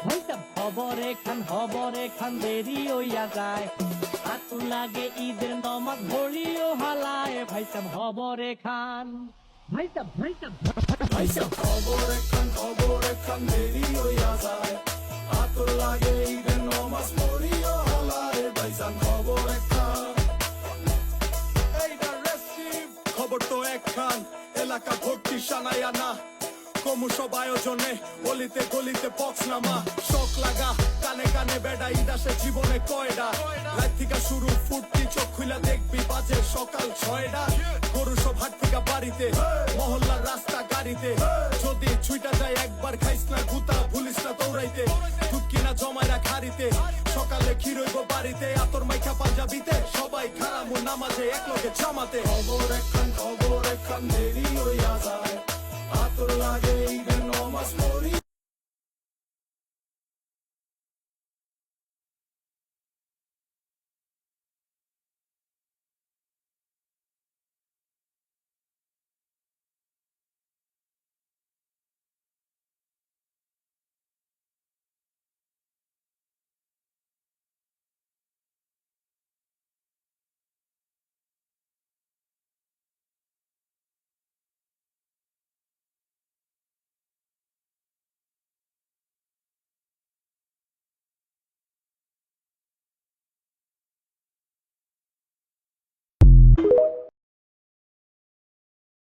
ভাইসাব হবরে খান দেরি হইয়া যায়, হাতু লাগে ঈদের নমাজ ভরিও হালায়, ভাইসাব হবরে খান ভাইসাব খবরে খান দেরি হইয়া যায়, আতর লাগে ঈদের নমাজ পড়িও হলায়, ভাইজান খবরে খান। এইটা রেসিভ খবর তো একখান, এলাকা ভর্তি সানায়া না, কমু সব আয়োজনে গলিতে গলিতে বক্স নামা, শখ লাগা কানে কানে বেড়া, ঈদ আসে জীবনে কয়ডা, রাত থেকে শুরু ফুর্তি, চোখ খুলা দেখবি বাজে সকাল 6টা, গরু সব হাট থেকে বাড়িতে, মহল্লার রাস্তা গাড়িতে, যদি ছুইটা যায় একবার খাইস না গুতা, ভুলিস না দৌড়াইতে, দুধ কিনা জমায় রাখ হাড়িতে, সকালে ক্ষীরইব বাড়িতে, আতর মাইখা পাঞ্জাবিতে, সবাই খারামু নামাজে একলগে জামাতে, খবর একখান দেরি হইয়া যায়, আতর লাগে ঈদের নমাজ পড়ি